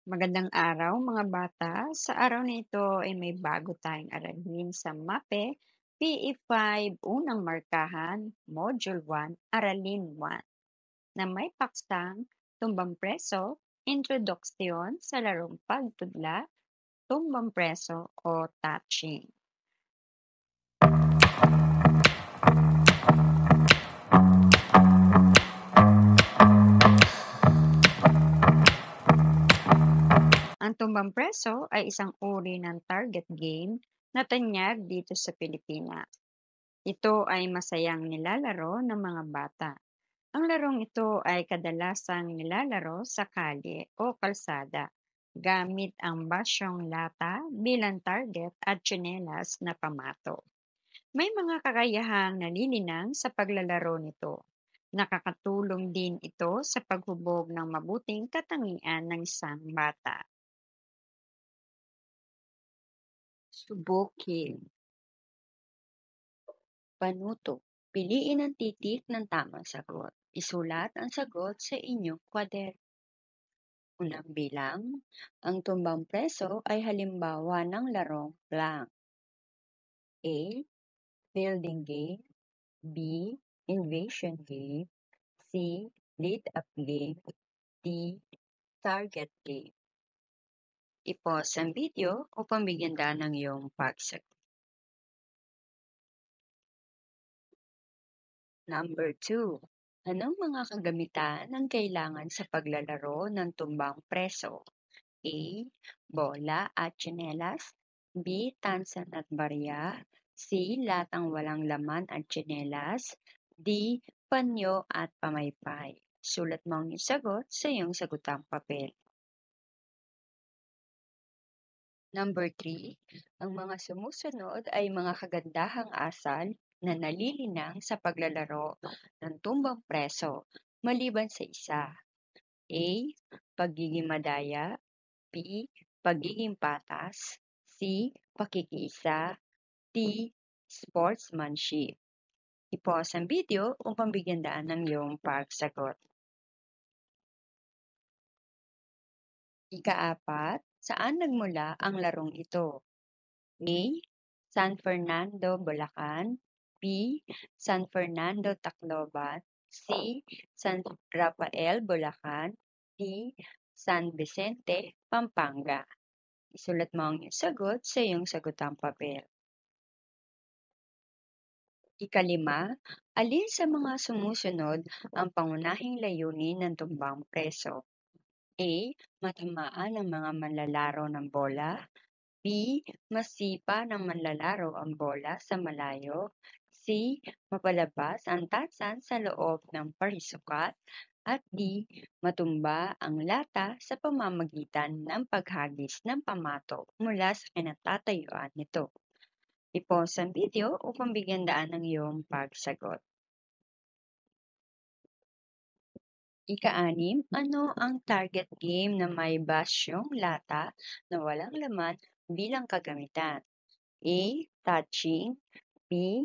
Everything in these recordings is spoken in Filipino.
Magandang araw mga bata. Sa araw na ito ay may bago tayong aralin sa MAPE PE5 Unang Markahan, Module 1, Aralin 1, na may paksang Tumbang Preso, Introduksyon sa Larong Pagtudla, Tumbang Preso o Touching. Ang tumbang preso ay isang uri ng target game na tanyag dito sa Pilipinas. Ito ay masayang nilalaro ng mga bata. Ang larong ito ay kadalasang nilalaro sa kalye o kalsada gamit ang basyong lata bilang target at tsinelas na pamato. May mga kakayahang nalilinang sa paglalaro nito. Nakakatulong din ito sa paghubog ng mabuting katangian ng isang bata. Subukin. Panuto. Piliin ang titik ng tamang sagot. Isulat ang sagot sa inyong kwaderno. Unang bilang, ang tumbang preso ay halimbawa ng larong blank. A. Building game. B. Invasion game. C. Lead-up game. D. Target game. I-pause ang video upang bigyan daan ng iyong pagsagot. Number 2. Anong mga kagamitan ang kailangan sa paglalaro ng tumbang preso? A. Bola at tsinelas. B. Tansan at barya. C. Latang walang laman at tsinelas. D. Panyo at pamaypay. Sulat mo ang iyong sagot sa iyong sagutang papel. Number 3. Ang mga sumusunod ay mga kagandahang asal na nalilinang sa paglalaro ng tumbang preso maliban sa isa. A. Pagiging madaya. B. Pagiging patas. C. Pakikiisa. D. Sportsmanship. I-pause ang video upang bigyan daan ng iyong pagsagot. Ika-4, saan nagmula ang larong ito? A. San Fernando, Bulacan. B. San Fernando, Tacloban. C. San Rafael, Bulacan. D. San Vicente, Pampanga. Isulat mo ang iyong sagot sa iyong sagutang papel. Ika-5, alin sa mga sumusunod ang pangunahing layunin ng tumbang preso? A. Matamaan ang mga manlalaro ng bola. B. Masipa ng manlalaro ang bola sa malayo. C. Mapalabas ang tansan sa loob ng parisukat. At D. Matumba ang lata sa pamamagitan ng paghagis ng pamato mula sa kinatatayuan nito. I-pause ang video upang bigyan daan ng iyong pagsagot. Ika-6, ano ang target game na may basyong lata na walang laman bilang kagamitan? A. Touching. B.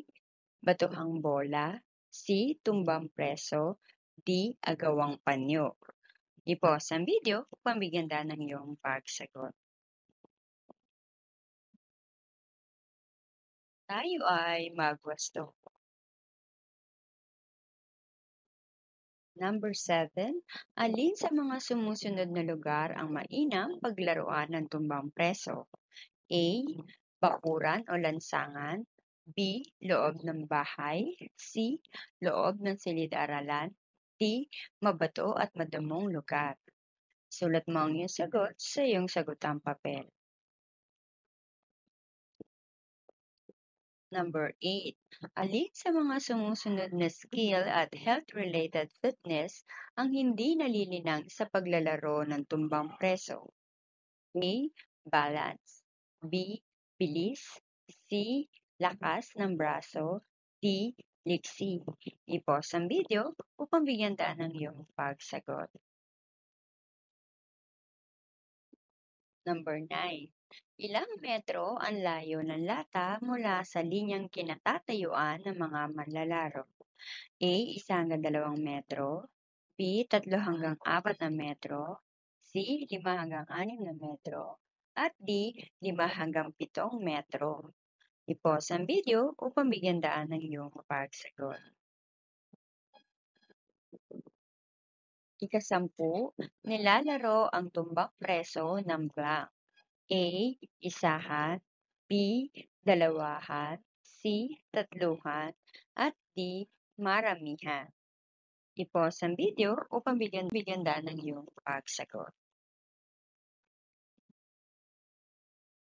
Batuhang bola. C. Tumbang preso. D. Agawang panyo. I-pause ang video upang bigyan daan ng iyong pagsagot. Tayo ay magwasto. Number 7, alin sa mga sumusunod na lugar ang mainam paglaruan ng tumbang preso? A. Bakuran o lansangan. B. Loob ng bahay. C. Loob ng silid-aralan. D. Mabato at madamong lugar. Sulat mo ang iyong sagot sa iyong sagutang papel. Number 8. Alin sa mga sumusunod na skill at health-related fitness ang hindi nalilinang sa paglalaro ng tumbang preso? A. Balance. B. Bilis. C. Lakas ng braso. D. Liksi. I-pause ang video upang bigyan daan ng iyong pagsagot. Number 9. Ilang metro ang layo ng lata mula sa linyang kinatatayuan ng mga manlalaro? A. 1 hanggang 2 metro. B. 3 hanggang 4 na metro. C. 5 hanggang 6 na metro at D. 5 hanggang 7 metro. I-pause ang video upang bigyan daan ng iyong pagsagot. Ika-10, nilalaro ang tumbang preso ng blank. A. Isahan, B. Dalawahan, C. Tatluhan, at D. Maramihan. I-pause ang video upang bigyan daan ng iyong pagsagot.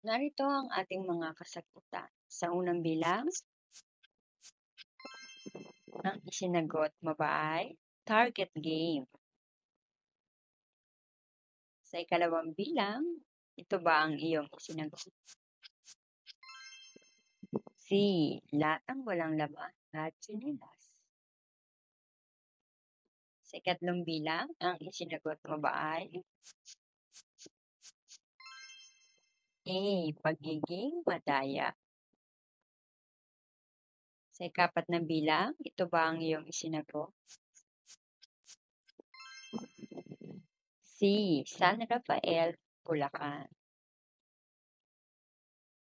Narito ang ating mga kasagutan. Sa unang bilang, ang isinagot mo ba ay target game? Sa ikalawang bilang, ito ba ang iyong isinagot? C. Latang walang laman at tsinelas. Sa ikatlong bilang, ang isinagot mo ba ay A. Pagiging madaya. Sa ikapat na bilang, ito ba ang iyong isinagot? C. San Rafael, Bulacan.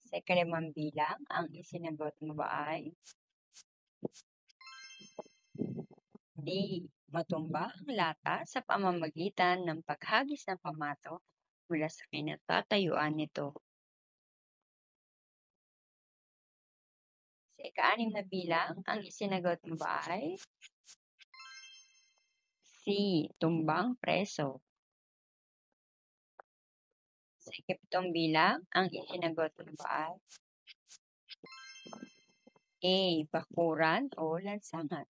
Sa ikalimang bilang, ang isinagot mo ba ay D. Matumba ang lata sa pamamagitan ng paghagis ng pamato mula sa kinatatayuan nito. Sa ika-6 na bilang, ang isinagot mo ba ay C. Tumbang preso. Sa ika-7 bilang, ang isinagot mo ba ay A. Bakuran o lansangan.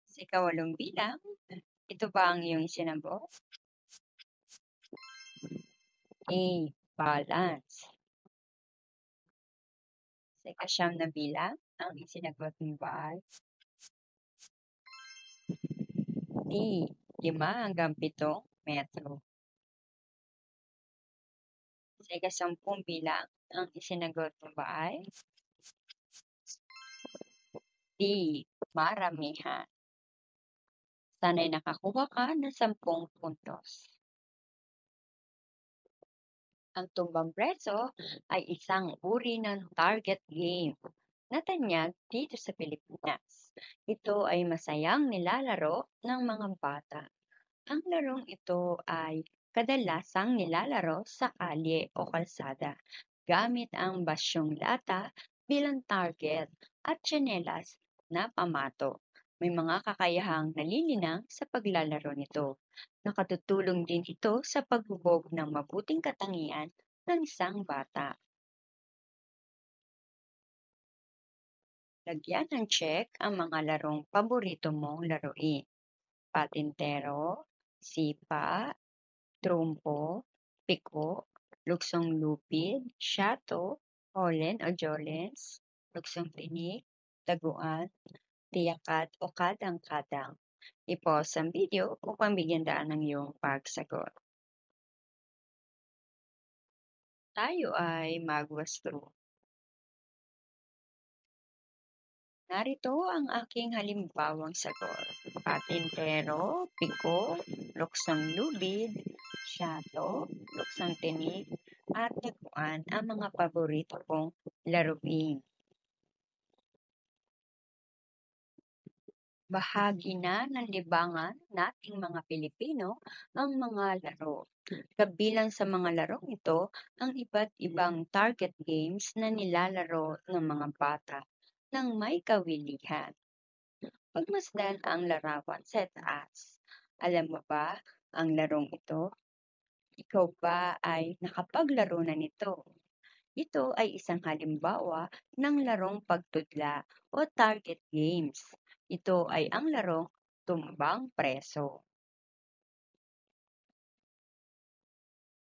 Sa ika-8 bilang, ito ba ang iyong isinagot? A. Balance. Sa ika-9 na bilang, ang isinagot mo ba ay D. 5 hanggang 7 metro. Sa ika-10 bilang, ang isinagot mo ba ay D. Maramihan. Sana'y nakakuha ka ng 10 puntos. Ang tumbang preso ay isang uri ng target game na tanyag dito sa Pilipinas. Ito ay masayang nilalaro ng mga bata. Ang larong ito ay kadalasang nilalaro sa kalye o kalsada gamit ang basyong lata bilang target at tsinelas na pamato. May mga kakayahang nalilinang sa paglalaro nito. Nakatutulong din ito sa paghubog ng mabuting katangian ng isang bata. Lagyan ng check ang mga larong paborito mong laruin. Patintero, sipa, trumpo, piko, luksong lupid, shato, holen o jolens, luksong tinik, taguan, tiyakat o kadang-kadang. I-pause ang video upang bigyan daan ng iyong pagsagot. Tayo ay magwastro. Narito ang aking halimbawang sagot. Patintero, piko, luksong lubid, shato, luksong tinik, at taguan ang mga paborito kong laruin. Bahagi na ng libangan nating mga Pilipino ang mga laro. Kabilang sa mga larong ito ang iba't ibang target games na nilalaro ng mga bata ng may kawilihan. Pagmasdan ang larawan sa taas. Alam mo ba ang larong ito? Ikaw ba ay nakapaglaro na nito? Ito ay isang halimbawa ng larong pagtudla o target games. Ito ay ang larong tumbang preso.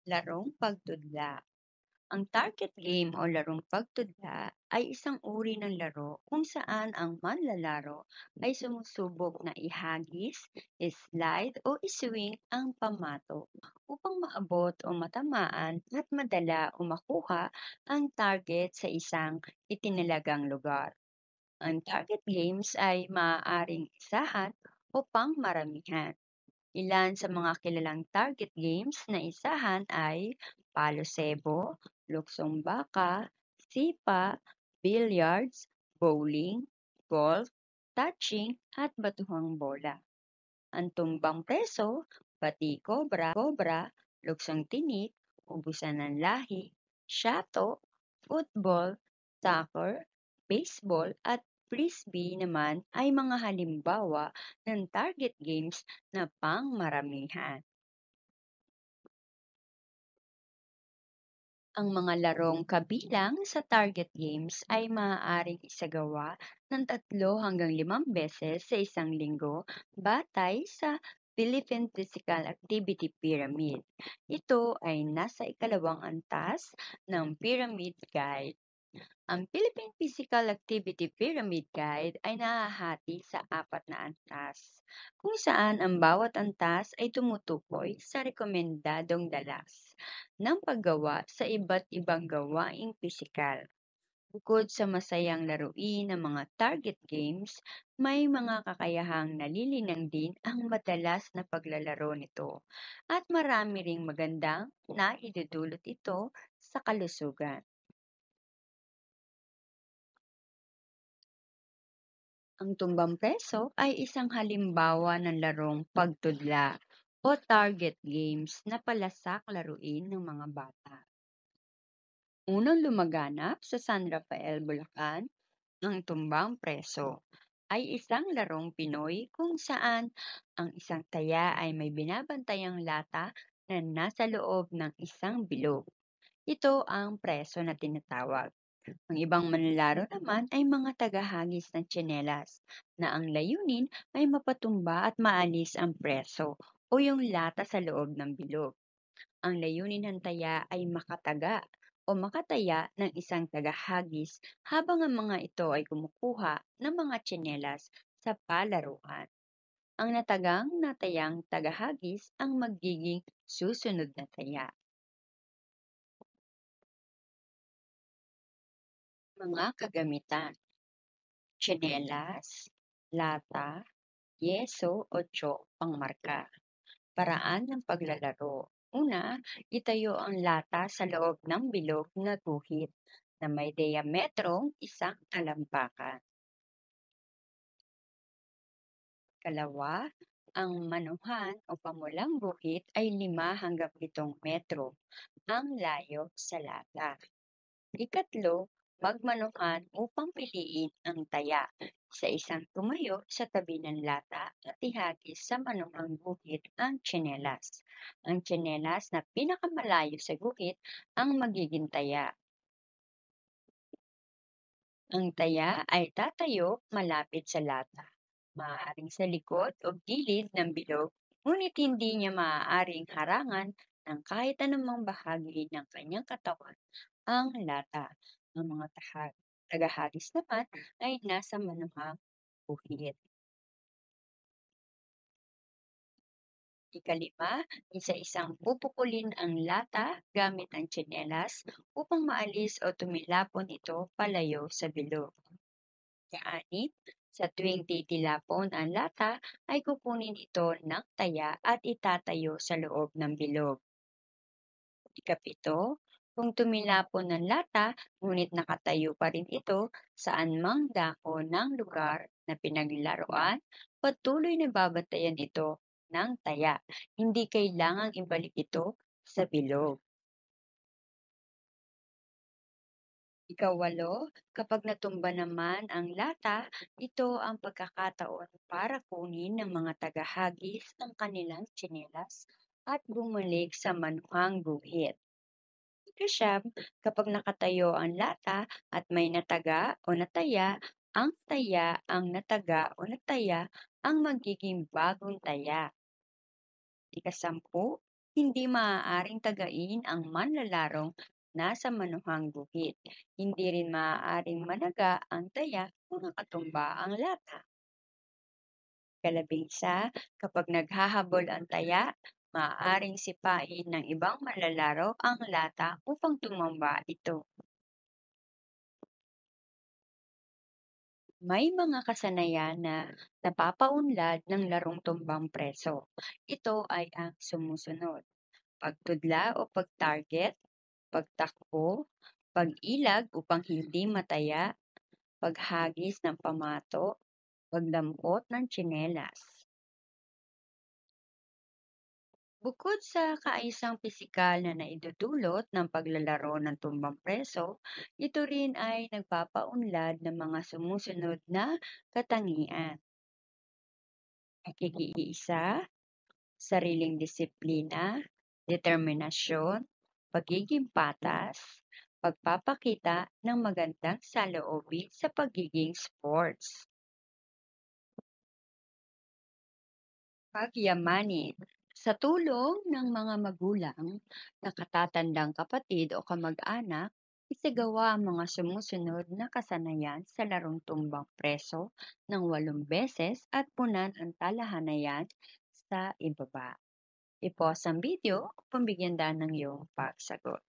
Larong pagtudla. Ang target game o larong pagtudla ay isang uri ng laro kung saan ang manlalaro ay sumusubok na ihagis, slide o iswing ang pamato upang maabot o matamaan at madala o makuha ang target sa isang itinalagang lugar. Ang target games ay maaaring isahan o pangmaramihan. Ilan sa mga kilalang target games na isahan ay palo sebo, luksong baka, sipa, billiards, bowling, golf, touching at batuhang bola. Ang tumbang preso, bati kobra, luksong tinik, ubusan ng lahi, shato, football, soccer, baseball at frisbee naman ay mga halimbawa ng target games na pangmaramihan. Ang mga larong kabilang sa target games ay maaaring isagawa ng 3 hanggang 5 beses sa isang linggo batay sa Philippine Physical Activity Pyramid. Ito ay nasa ikalawang antas ng Pyramid Guide. Ang Philippine Physical Activity Pyramid Guide ay nahahati sa 4 na antas, kung saan ang bawat antas ay tumutukoy sa rekomendadong dalas ng paggawa sa iba't ibang gawaing pisikal. Bukod sa masayang laruin ng mga target games, may mga kakayahang nalilinang din ang madalas na paglalaro nito at marami ring magandang naidudulot ito sa kalusugan. Ang tumbang preso ay isang halimbawa ng larong pagtudla o target games na palasak laruin ng mga bata. Unang lumaganap sa San Rafael, Bulacan, ang tumbang preso ay isang larong Pinoy kung saan ang isang taya ay may binabantayang lata na nasa loob ng isang bilog. Ito ang preso na tinatawag. Ang ibang manlalaro naman ay mga tagahagis ng tsinelas na ang layunin ay mapatumba at maalis ang preso o yung lata sa loob ng bilog. Ang layunin ng taya ay makataga o makataya ng isang tagahagis habang ang mga ito ay kumukuha ng mga tsinelas sa palaruan. Ang natagang natayang tagahagis ang magiging susunod na taya. Mga kagamitan: tsinelas, lata, yeso o tiyok pangmarka. Paraan ng paglalaro. Una, itayo ang lata sa loob ng bilog na guhit na may diametrong 1 talampakan. Kalawa, ang manuhan o pamulang guhit ay 5 hanggang 7 metro ang layo sa lata. Ikatlo, magmanuhan upang piliin ang taya. Sa isang tumayo sa tabi ng lata at ihagis sa manuhang guhit ang tsinelas. Ang tsinelas na pinakamalayo sa guhit ang magiging taya. Ang taya ay tatayo malapit sa lata, maaaring sa likod o gilid ng bilog, ngunit hindi niya maaaring harangan ng kahit anumang bahagi ng kanyang katawan ang lata. Ang mga tagahagis naman ay nasa manuhang guhit. Ikalima, isa-isang pupukulin ang lata gamit ang tsinelas upang maalis o tumilapon ito palayo sa bilog. Ika-6, sa tuwing titilapon ang lata ay kukunin ito ng taya at itatayo sa loob ng bilog. Ika-7, kung tumilapon ng lata ngunit nakatayo pa rin ito saan mang dako ng lugar na pinaglaruan, patuloy na babantayan ito ng taya. Hindi kailangang ibalik ito sa bilog. Ika-8, kapag natumba naman ang lata, ito ang pagkakataon para kunin ng mga tagahagis ang kanilang tsinelas at bumalik sa manuhang guhit. Ika-9, kapag nakatayo ang lata at may nataga o nataya, ang nataga o nataya ang magiging bagong taya. Ika-10, hindi maaaring tagain ang manlalarong nasa manuhang guhit. Hindi rin maaaring managa ang taya kung nakatumba ang lata. Ika-11, kapag naghahabol ang taya, maaaring sipain ng ibang manlalaro ang lata upang tumamba ito. May mga kasanayan na napapaunlad ng larong tumbang preso. Ito ay ang sumusunod: pagtudla o pag-target, pagtakbo, pag-ilag upang hindi mataya, paghagis ng pamato, pagdampot ng tsinelas. Bukod sa kaisang pisikal na naidudulot ng paglalaro ng tumbang preso, ito rin ay nagpapaunlad ng mga sumusunod na katangian: pakikiisa, sariling disiplina, determinasyon, pagiging patas, pagpapakita ng magandang saloobin sa pagiging sports. Pagyamanin. Sa tulong ng mga magulang, nakatatandang kapatid o kamag-anak, isagawa ang mga sumusunod na kasanayan sa larong tumbang preso ng 8 beses at punan ang talahanayan sa ibaba. I-pause ang video upang bigyan daan ng iyong pagsagot.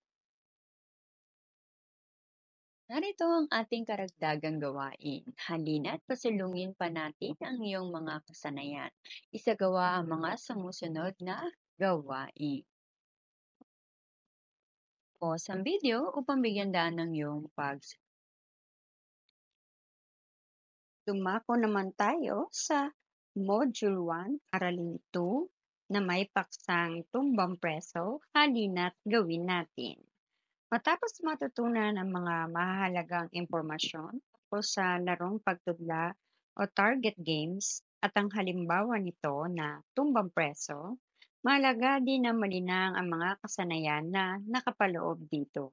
Narito ang ating karagdagang gawain. Halina't pasalungin pa natin ang iyong mga kasanayan. Isagawa ang mga sumusunod na gawain. Pause ang video upang bigyan daan ng iyong pagsagot. Dumako naman tayo sa Module 1, Aralin 2, na may paksang tumbang preso, halina't gawin natin. Matapos matutunan ang mga mahahalagang impormasyon tungkol sa larong pagtudla o target games at ang halimbawa nito na tumbang preso, mahalaga din na malinang ang mga kasanayan na nakapaloob dito.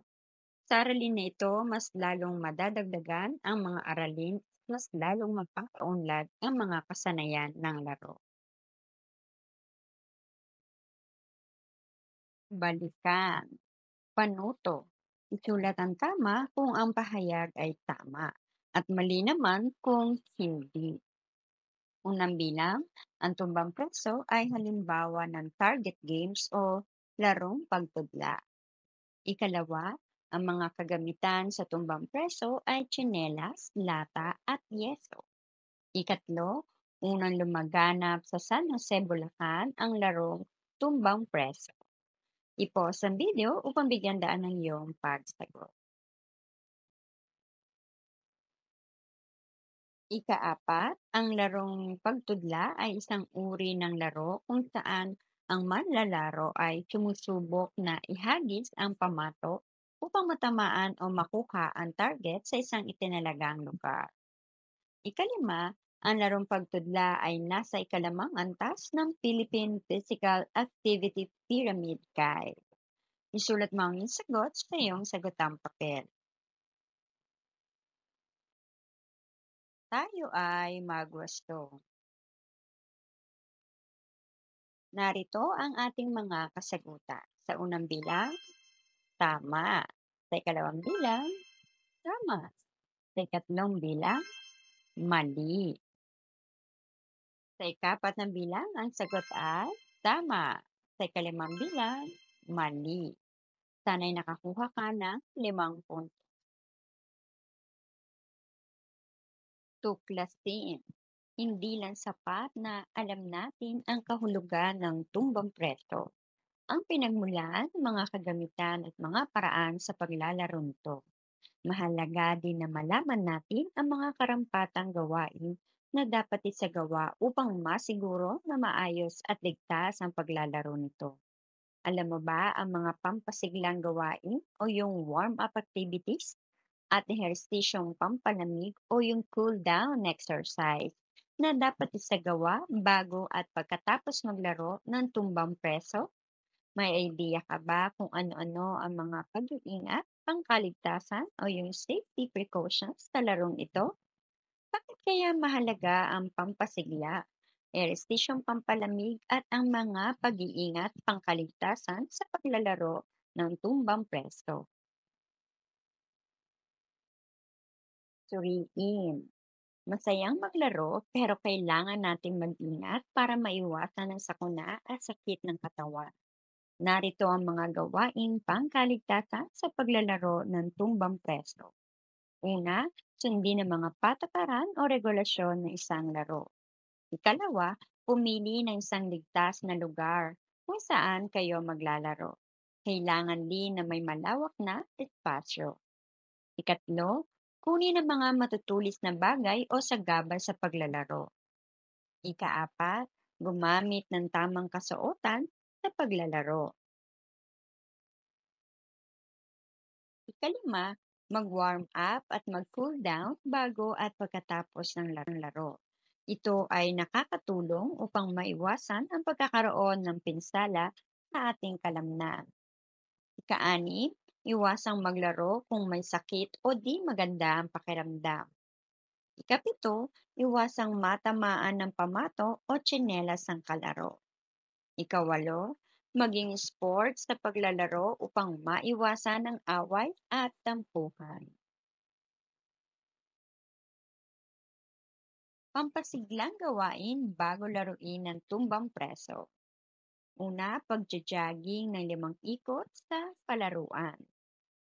Sa aralin na ito, mas lalong madadagdagan ang mga aralin at mas lalong magpapaunlad ang mga kasanayan ng laro. Balikan. Panuto. Isulat ang tama kung ang pahayag ay tama at mali naman kung hindi. Unang bilang, ang tumbang preso ay halimbawa ng target games o larong pagtudla. Ikalawa, ang mga kagamitan sa tumbang preso ay tsinelas, lata at yeso. Ikatlo, unang lumaganap sa San Jose, Bulacan ang larong tumbang preso. I-pause ang video upang bigyan daan ng iyong pagsagot. Ikaapat, ang larong pagtudla ay isang uri ng laro kung saan ang manlalaro ay sumusubok na ihagis ang pamato upang matamaan o makuha ang target sa isang itinalagang lugar. Ikalima, ang larong pagtudla ay nasa ikalimang antas ng Philippine Physical Activity Pyramid Guide. Isulat mo ang iyong sagot sa iyong sagotang papel. Tayo ay magwasto. Narito ang ating mga kasagutan. Sa unang bilang, tama. Sa ikalawang bilang, tama. Sa ikatlong bilang, mali. Sa ikapat na bilang, ang sagot ay tama. Sa ikalimang bilang, mali. Sana'y nakakuha ka ng 5 puntos. Tuklasin. Hindi lang sapat na alam natin ang kahulugan ng tumbang preso. Ang pinagmulan, mga kagamitan at mga paraan sa paglalaro nito. Mahalaga din na malaman natin ang mga karampatang gawain na dapat isagawa upang masiguro na maayos at ligtas ang paglalaro nito. Alam mo ba ang mga pampasiglang gawain o yung warm-up activities at ehersisyong pampalamig o yung cool-down exercise na dapat isagawa bago at pagkatapos maglaro ng tumbang preso? May idea ka ba kung ano-ano ang mga pag-iingat, pangkaligtasan o yung safety precautions sa larong ito? Bakit kaya mahalaga ang pampasigla, erestisyong pampalamig at ang mga pag-iingat pangkaligtasan sa paglalaro ng tumbang preso? Suriin. Masayang maglaro pero kailangan nating mag-ingat para maiwasan ang sakuna at sakit ng katawan. Narito ang mga gawain pangkaligtasan sa paglalaro ng tumbang preso. Una, sundin ang mga patakaran o regulasyon ng isang laro. Ikalawa, pumili ng isang ligtas na lugar kung saan kayo maglalaro. Kailangan din na may malawak na espasyo. Ikatlo, kunin ang mga matutulis na bagay o sagabal sa paglalaro. Ikaapat, gumamit ng tamang kasuotan sa paglalaro. Ikalima, mag-warm up at mag-cool down bago at pagkatapos ng laro. Ito ay nakakatulong upang maiwasan ang pagkakaroon ng pinsala sa ating kalamnan. Ika-anim, iwasang maglaro kung may sakit o di maganda ang pakiramdam. Ikapito, iwasang matamaan ng pamato o tsinelas ang kalaro. Ikawalo, maging sports sa paglalaro upang maiwasan ang away at tampuhan. Pampasiglang gawain bago laruin ng tumbang preso. Una, pagja-jogging ng 5 ikot sa palaruan.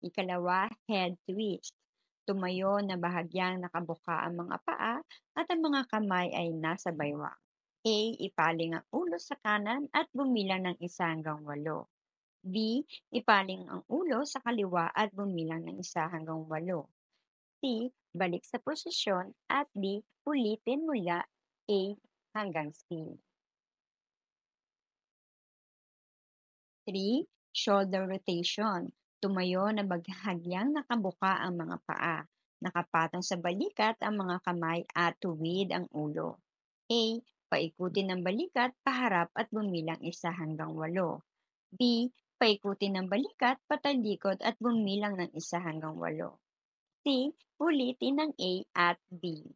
Ikalawa, head twist. Tumayo na bahagyang nakabuka ang mga paa at ang mga kamay ay nasa baywang. A. Ipaling ang ulo sa kanan at bumilang ng 1 hanggang 8. B. Ipaling ang ulo sa kaliwa at bumilang ng 1 hanggang 8. C. Balik sa posisyon at D. Ulitin mula A hanggang C. 3. Shoulder rotation. Tumayo na baghagyang nakabuka ang mga paa. Nakapatong sa balikat ang mga kamay at tuwid ang ulo. A. Paikutin ng balikat paharap at bumilang 1 hanggang 8. B. Paikutin ng balikat patalikod at bumilang ng 1 hanggang 8. C. Ulitin ng A at B.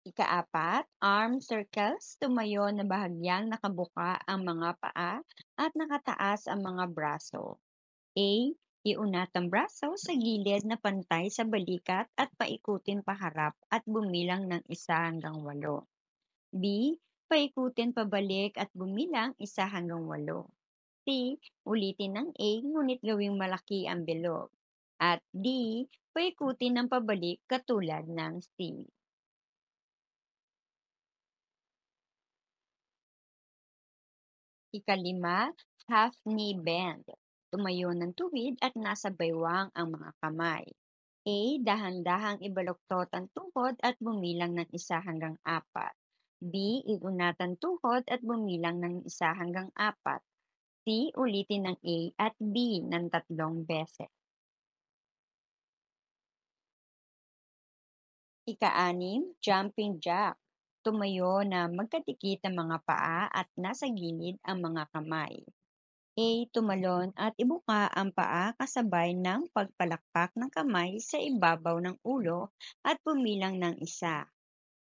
Ikaapat, arm circles. Tumayo na bahagyang nakabuka ang mga paa at nakataas ang mga braso. A. Iunat ang braso sa gilid na pantay sa balikat at paikutin paharap at bumilang ng 1 hanggang 8. B. Paikutin pabalik at bumilang 1 hanggang 8. C. Ulitin ng A ngunit gawing malaki ang bilog. At D. Paikutin ng pabalik katulad ng C. Ikalima, half knee bend. Tumayo ng tuwid at nasa baywang ang mga kamay. A. Dahan-dahang ibaluktot ang tuhod at bumilang ng 1 hanggang 4. B. Iunat ang tuhod at bumilang ng 1 hanggang 4. C. Ulitin ng A at B ng 3 beses. Ika-anim, jumping jack. Tumayo na magkadikit ang mga paa at nasa gilid ang mga kamay. A. Tumalon at ibuka ang paa kasabay ng pagpalakpak ng kamay sa ibabaw ng ulo at bumilang ng 1.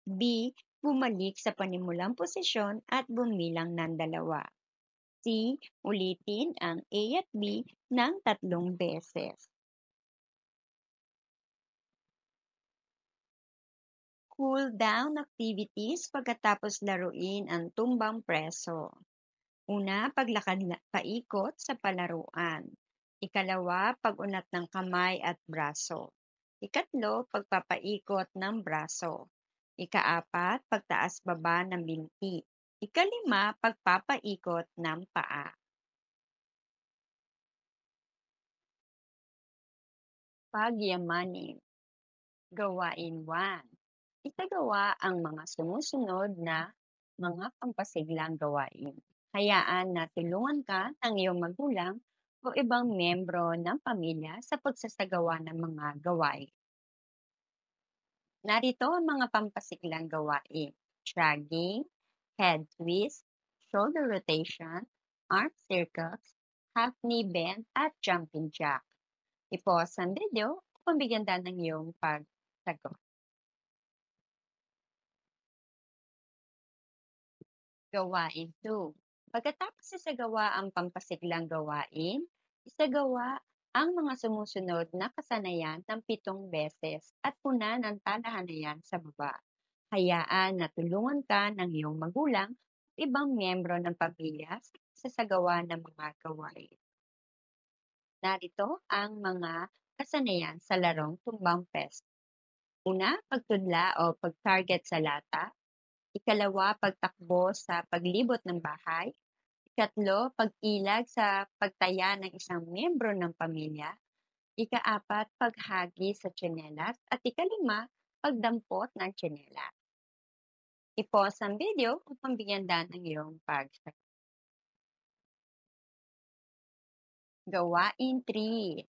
B. Bumalik sa panimulang posisyon at bumilang ng 2. C. Ulitin ang A at B ng 3 beses. Cool down activities pagkatapos laruin ang tumbang preso. Una, paglakad na paikot sa palaruan. Ikalawa, pag-unat ng kamay at braso. Ikatlo, pagpapaikot ng braso. Ikaapat, pagtaas-baba ng binti. Ikalima, pagpapaikot ng paa. Pagyamanin. Gawain 1. Itagawa ang mga sumusunod na mga pampasiglang gawain. Hayaan na tulungan ka ng iyong magulang o ibang miyembro ng pamilya sa pagsasagawa ng mga gawain. Narito ang mga pampasiglang gawain: jogging, head twist, shoulder rotation, arm circles, half knee bend, at jumping jack. I-pause ang video kung bigyan ng iyong pagsagot. Gawain 2. Pagkatapos isagawa ang pampasiglang gawain, isagawa ang mga sumusunod na kasanayan ng 7 beses at punan ang talahanayan sa baba. Hayaan na tulungan ka ng iyong magulang o ibang miyembro ng pamilya sa sagawa ng mga gawain. Narito ang mga kasanayan sa larong tumbang preso. Una, pagtudla o pag-target sa lata. Ikalawa, pagtakbo sa paglibot ng bahay. Ikatlo, pag-ilag sa pagtaya ng isang miyembro ng pamilya. Ikaapat, paghagi sa tsinelas. At ikalima, pagdampot ng tsinelas. I-pause ang video upang bigyan daan ang iyong pagsagot. Gawain 3.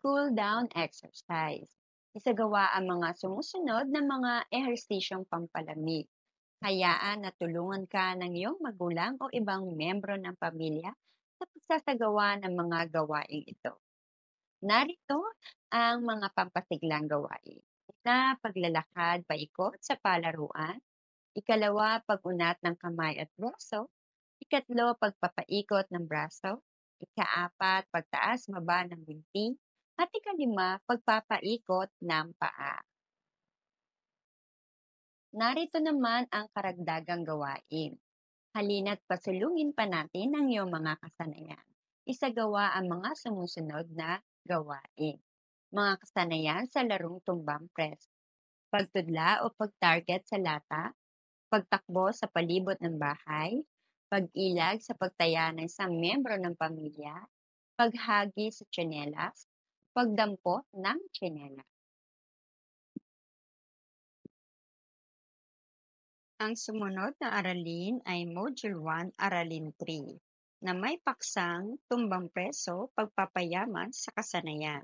Cool down exercise. Isagawa ang mga sumusunod na mga ehersisyong pampalamig. Hayaan na tulungan ka ng iyong magulang o ibang membro ng pamilya sa pagsasagawa ng mga gawain ito. Narito ang mga pampasiglang gawain. Una, paglalakad paikot sa palaruan. Ikalawa, pag-unat ng kamay at braso. Ikatlo, pagpapaikot ng braso. Ikaapat, pagtaas-baba ng binti. At ikalima, pagpapaikot ng paa. Narito naman ang karagdagang gawain. Halina't pasulungin pa natin ang iyong mga kasanayan. Isagawa ang mga sumusunod na gawain. Mga kasanayan sa larong tumbang press. Pagtudla o pag-target sa lata. Pagtakbo sa palibot ng bahay. Pag-ilag sa pagtaya ng isang miyembro ng pamilya. Paghagi sa tsinelas. Pagdampot ng tsinelas. Ang sumunod na aralin ay Module 1, Aralin 3, na may paksang tumbang preso, pagpapayaman sa kasanayan.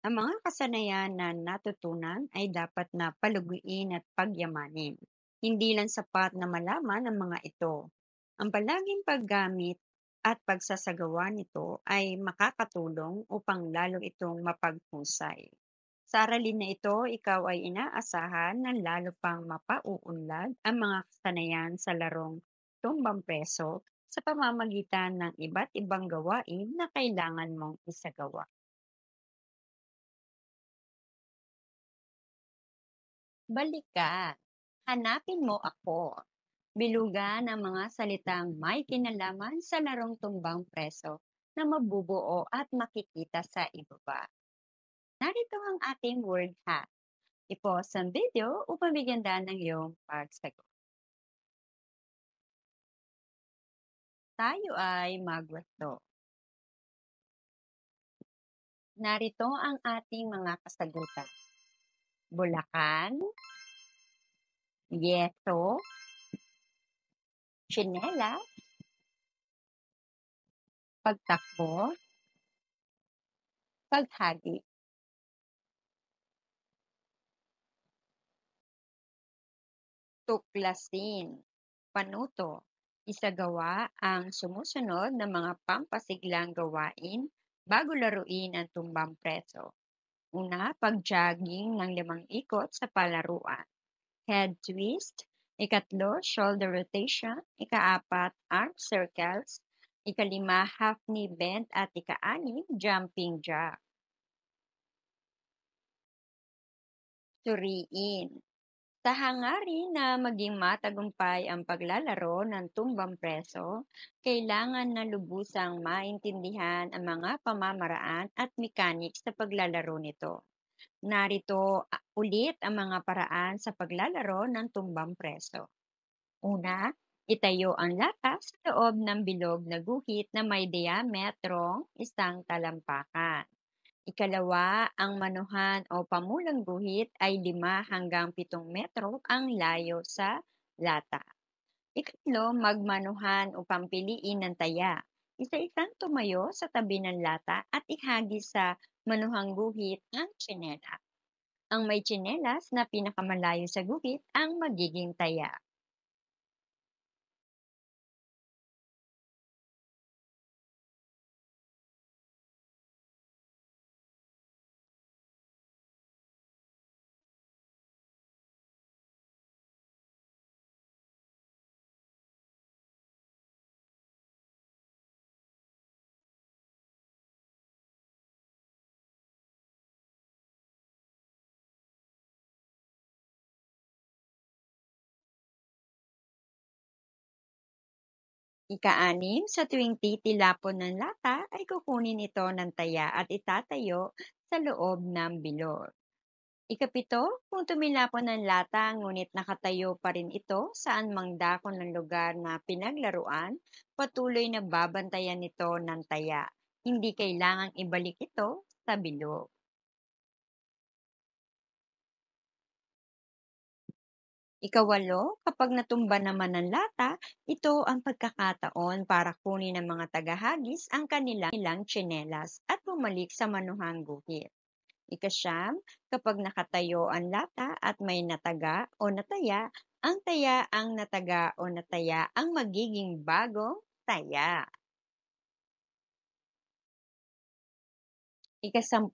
Ang mga kasanayan na natutunan ay dapat na paluguin at pagyamanin. Hindi lang sapat na malaman ang mga ito. Ang palaging paggamit at pagsasagawa nito ay makakatulong upang lalo itong mapagpusay. Sa aralin na ito, ikaw ay inaasahan na lalo pang mapauunlad ang mga kasanayan sa larong tumbang preso sa pamamagitan ng iba't ibang gawain na kailangan mong isagawa. Balikan. Hanapin mo ako. Bilugan ang mga salitang may kinalaman sa larong tumbang preso na mabubuo at makikita sa ibaba. Narito ang ating word hack. I-pause ang video upang bigyan daan ng iyong pagsagot. Tayo ay magwasto. Narito ang ating mga kasagutan. Bulacan, yeso, tsinela, pagtakbo, paghagi. Tuklasin, panuto. Isagawa ang sumusunod na mga pampasiglang gawain bago laruin ang tumbang preso. Una, pag-jogging ng 5 ikot sa palaruan. Head twist. Ikatlo, shoulder rotation. Ikaapat, arm circles. Ikalima, half knee bend. At ika-6, jumping jack. Suriin. Sa hangarin na maging matagumpay ang paglalaro ng tumbang preso, kailangan na lubusang maintindihan ang mga pamamaraan at mechanics sa paglalaro nito. Narito ulit ang mga paraan sa paglalaro ng tumbang preso. Una, itayo ang lata sa loob ng bilog na guhit na may diametrong 1 talampakan. Ikalawa, ang manuhan o pamulang guhit ay 5 hanggang 7 metro ang layo sa lata. Ikatlo, magmanuhan upang piliin ng taya. Isa-isang tumayo sa tabi ng lata at ihagi sa manuhang guhit ang tsinelas. Ang may tsinelas na pinakamalayo sa guhit ang magiging taya. Ika-6, sa tuwing titilapon ng lata ay kukunin ito ng taya at itatayo sa loob ng bilog. Ika-7, kung tumilapon ng lata ngunit nakatayo pa rin ito saan mang dako ng lugar na pinaglaruan, patuloy na babantayan nito ng taya. Hindi kailangang ibalik ito sa bilog. Ika-8, kapag natumba naman ng lata, ito ang pagkakataon para kunin ng mga tagahagis ang kanilang tsinelas at bumalik sa manuhang guhit. Ika-9, kapag nakatayo ang lata at may nataga o nataya, ang taya ang nataga o nataya ang magiging bagong taya. Ika-10,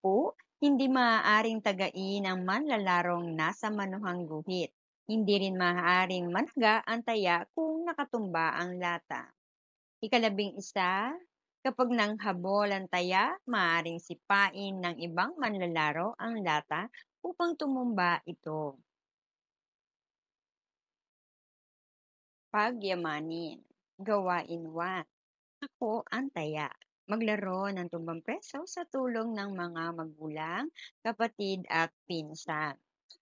hindi maaaring tagain ang manlalarong nasa manuhang guhit. Hindi rin maaaring managa ang taya kung nakatumba ang lata. Ika-11, kapag nanghabol ang taya, maaaring sipain ng ibang manlalaro ang lata upang tumumba ito. Pagyamanin. Gawain 1. Ako ang taya. Maglaro ng tumbang preso sa tulong ng mga magulang, kapatid at pinsan.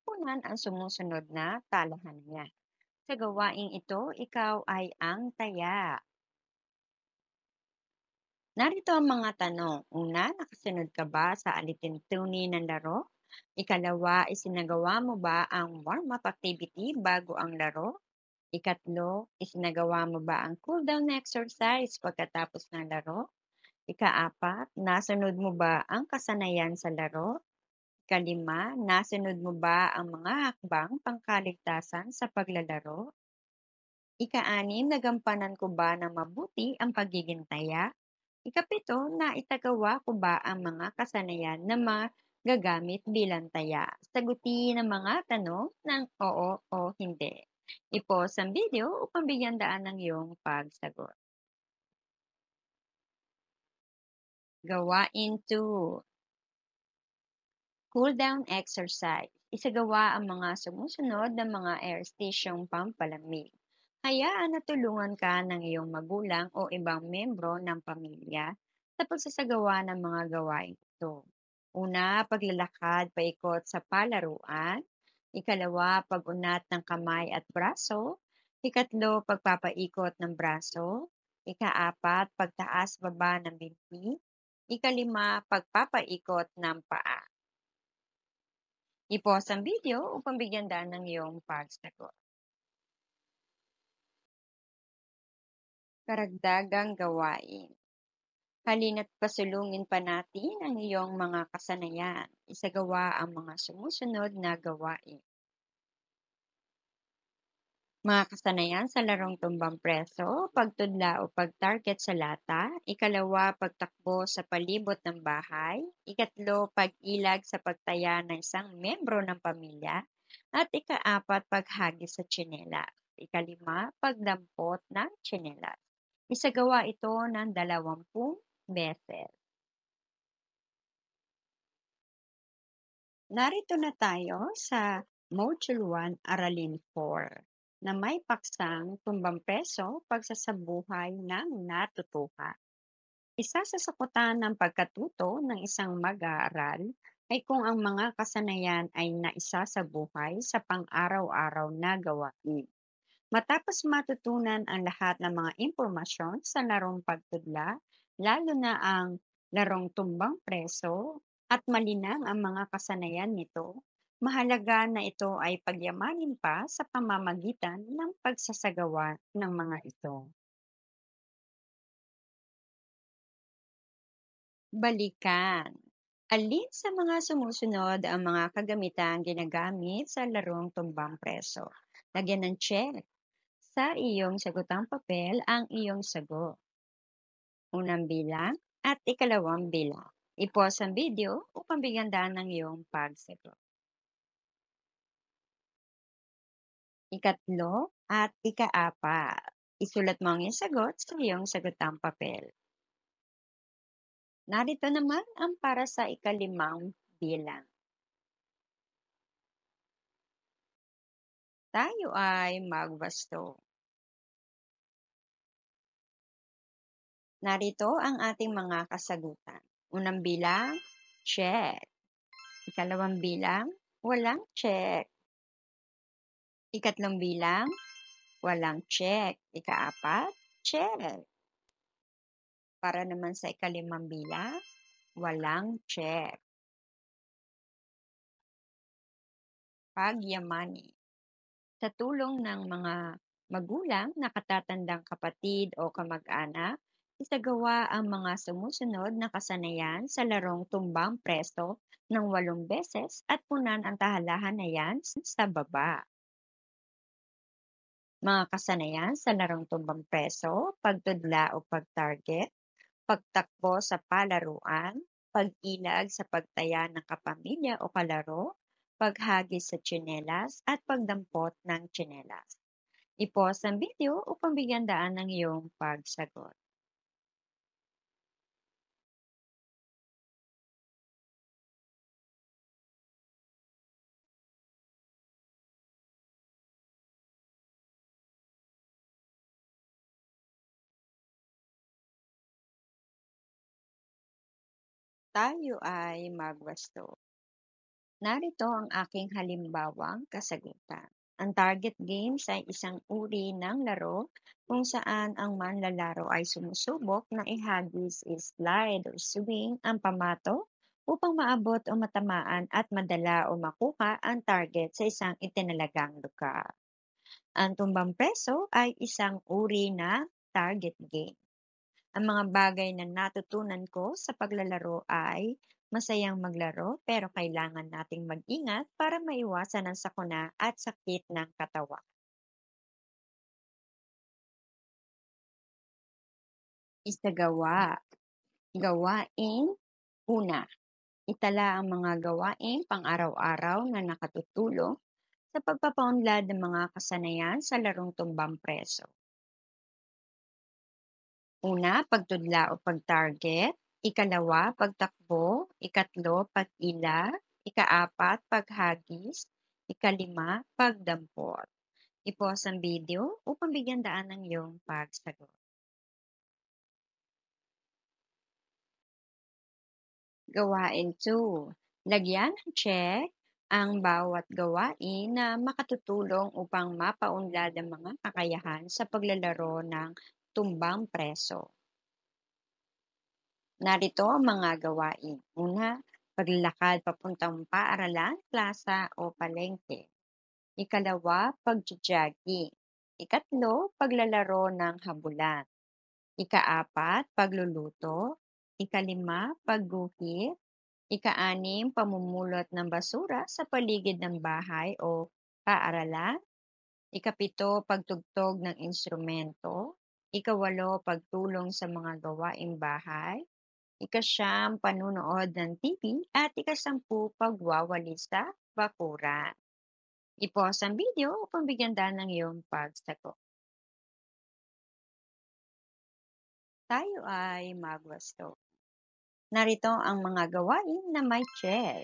Kunan ang sumusunod na talahan. Sa gawaing ito, ikaw ay ang taya. Narito ang mga tanong. Una, nakasunod ka ba sa alituntunin ng laro? Ikalawa, isinagawa mo ba ang warm-up activity bago ang laro? Ikatlo, isinagawa mo ba ang cool-down exercise pagkatapos ng laro? Ika-4, nasunod mo ba ang kasanayan sa laro? Ika-5, nasunod mo ba ang mga hakbang pangkaligtasan sa paglalaro? Ika-6, nagampanan ko ba ng mabuti ang pagiging taya? Ika-7, naitagawa ko ba ang mga kasanayan na magagamit bilang taya? Sagutin ang mga tanong ng oo o hindi. I-pause ang video upang bigyan daan ng iyong pagsagot. Gawain 2. Cool down exercise. Isagawa ang mga sumusunod na mga air stasyong pampalamig. Hayaan na tulungan ka ng iyong magulang o ibang membro ng pamilya sa pagsasagawa ng mga gawain ito. Una, paglalakad paikot sa palaruan. Ikalawa, pag-unat ng kamay at braso. Ikatlo, pagpapaikot ng braso. Ika-4, pagtaas-baba ng binti. Ika-5, pagpapaikot ng paa. I-pause ang video upang bigyan daan ng iyong pagsagot. Karagdagang gawain. Halina't pasulungin pa natin ang iyong mga kasanayan. Isagawa ang mga sumusunod na gawain. Mga kasanayan sa larong tumbang preso, pagtudla o pag-target sa lata. Ikalawa, pagtakbo sa palibot ng bahay. Ikatlo, pag-ilag sa pagtaya ng isang membro ng pamilya. At ika-4, paghagis sa tsinelas. Ika-5, pagdampot ng tsinelas. Isagawa ito ng 20 beses. Narito na tayo sa Module 1, Aralin 4, na may paksang tumbang preso pagsasabuhay ng natutuhan. Isa sa sakutan ng pagkatuto ng isang mag-aaral ay kung ang mga kasanayan ay naisa sa buhay sa pang-araw-araw na gawain. Matapos matutunan ang lahat ng mga impormasyon sa larong pagtudla, lalo na ang larong tumbang preso, at malinang ang mga kasanayan nito, mahalaga na ito ay pagyamanin pa sa pamamagitan ng pagsasagawa ng mga ito. Balikan. Alin sa mga sumusunod ang mga kagamitang ginagamit sa larong tumbang preso? Lagyan ng check. Sa iyong sagutang papel ang iyong sagot. Unang bilang at ikalawang bilang. I-pause ang video upang bigyan daan ng iyong pagsagot. Ikatlo at ika-4. Isulat mo ang iyong sagot sa iyong sagutang papel. Narito naman ang para sa ika-5 bilang. Tayo ay magwasto. Narito ang ating mga kasagutan. Unang bilang, check. Ikalawang bilang, walang check. Ikatlong bilang, walang check. Ikaapat, check. Para naman sa ikalimang bilang, walang check. Pagyamanin. Sa tulong ng mga magulang, nakatatandang kapatid o kamag-anak, isagawa ang mga sumusunod na kasanayan sa larong tumbang preso ng 8 beses at punan ang tahalahan na yan sa baba. Mga kasanayan sa larong tumbang preso, pagtudla o pag-target, pagtakbo sa palaruan, pag-ilag sa pagtaya ng kapamilya o kalaro, paghagis sa tsinelas at pagdampot ng tsinelas. I-pause ang video upang bigyan daan ng iyong pagsagot. Tayo ay magwasto. Narito ang aking halimbawang kasagutan. Ang target games ay isang uri ng laro kung saan ang manlalaro ay sumusubok na ihagis, slide o swing ang pamato upang maabot o matamaan at madala o makuha ang target sa isang itinalagang lugar. Ang tumbang preso ay isang uri na target game. Ang mga bagay na natutunan ko sa paglalaro ay masayang maglaro pero kailangan nating mag-ingat para maiwasan ang sakuna at sakit ng katawan. Isagawa. Gawain. Una, itala ang mga gawain pang-araw-araw na nakatutulong sa pagpapaunlad ng mga kasanayan sa larong tumbang preso. Una, pagtudla o pag-target. Ikalawa, pagtakbo. Ikatlo, pag-ila. Ikaapat, paghagis. Ikalima, pagdampot. I-pause ang video upang bigyan daan ng iyong pagsagot. Gawain 2. Lagyan ng check ang bawat gawain na makatutulong upang mapaunlad ang mga kakayahan sa paglalaro ng tumbang preso. Narito ang mga gawain. Una, paglalakad papuntang paaralan, plaza o palengke. Ikalawa, pag-jogging. Ikatlo, paglalaro ng habulan. Ikaapat, pagluluto. Ikalima, pagguhit. Ika-6, pamumulot ng basura sa paligid ng bahay o paaralan. Ika-7, pagtugtog ng instrumento. Ika-8, pagtulong sa mga gawaing bahay. Ika-9, panunood ng TV at ika-10, pagwawalis sa bakuran. I-pause ang video upang bigyan daan ng iyong pagsagot. Tayo ay magwasto. Narito ang mga gawain na may check.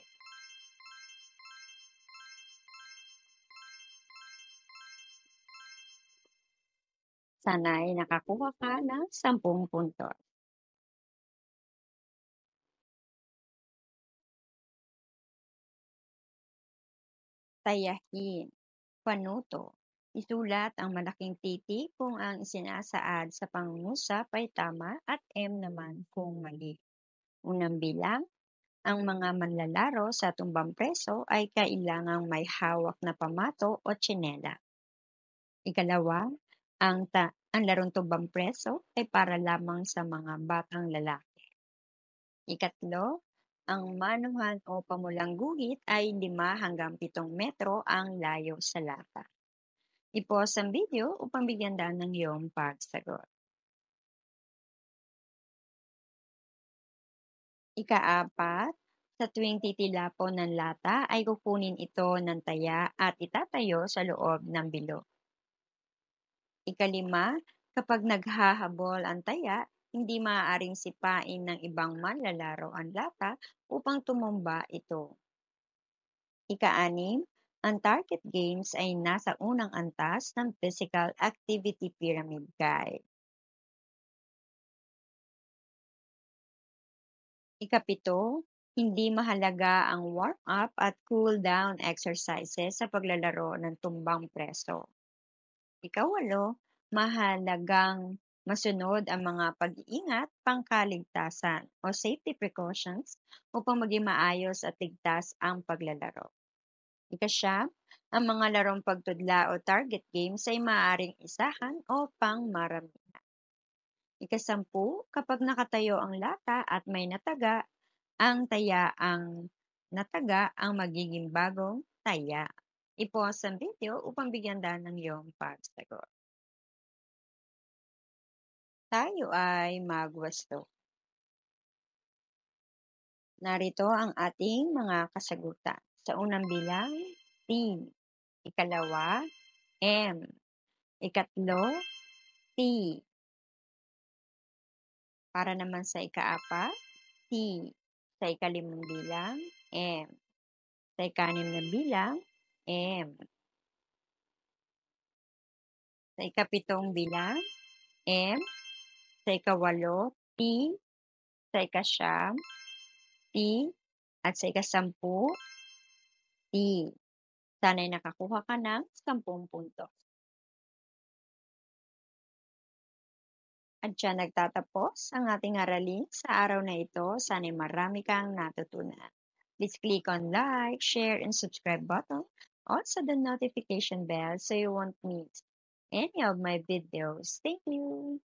Sana'y nakakuha ka ng 10 puntos. Tayahin. Panuto. Isulat ang malaking titik kung ang isinasaad sa pangungusap ay tama at M naman kung mali. Unang bilang, ang mga manlalaro sa tumbang preso ay kailangang may hawak na pamato o tsinela. Ikalawa, ang larong tumbang preso ay para lamang sa mga batang lalaki. Ikatlo, ang manuhan o pamulang guhit ay 5 hanggang 7 metro ang layo sa lata. I-pause ang video upang bigyan daan ng iyong pagsagot. Ika-4, sa tuwing titilapon ng lata ay kukunin ito ng taya at itatayo sa loob ng bilog. Ika-5, kapag naghahabol ang taya, hindi maaaring sipain ng ibang manlalaro ang lata upang tumumba ito. Ika-6, ang target games ay nasa unang antas ng Physical Activity Pyramid Guide. Ikapito, hindi mahalaga ang warm-up at cool-down exercises sa paglalaro ng tumbang preso. Ikawalo, mahalagang masunod ang mga pag-iingat pangkaligtasan o safety precautions upang maging maayos at ligtas ang paglalaro. Ikasyam, ang mga larong pagtudla o target games ay maaaring isahan o pangmaramihan. Ikasampu, kapag nakatayo ang lata at may nataga, ang nataga ang magiging bagong taya. I-pause ang video upang bigyan daan ng iyong pagsagot. Tayo ay magwasto. Narito ang ating mga kasagutan. Sa unang bilang, T. Ikalawa, M. Ikatlo, T. Para naman sa ikaapat, T. Sa ikalimang bilang, M. Sa ikanim na bilang, M. Sa ikapitong bilang, M. Sa ikawalo, T. Sa ikasyam, T. At sa ikasampu, T. Sana'y nakakuha ka ng 10 punto. At diyan nagtatapos ang ating aralin sa araw na ito. Sana'y marami kang natutunan. Please click on like, share, and subscribe button. Also the notification bell so you won't miss any of my videos. Thank you!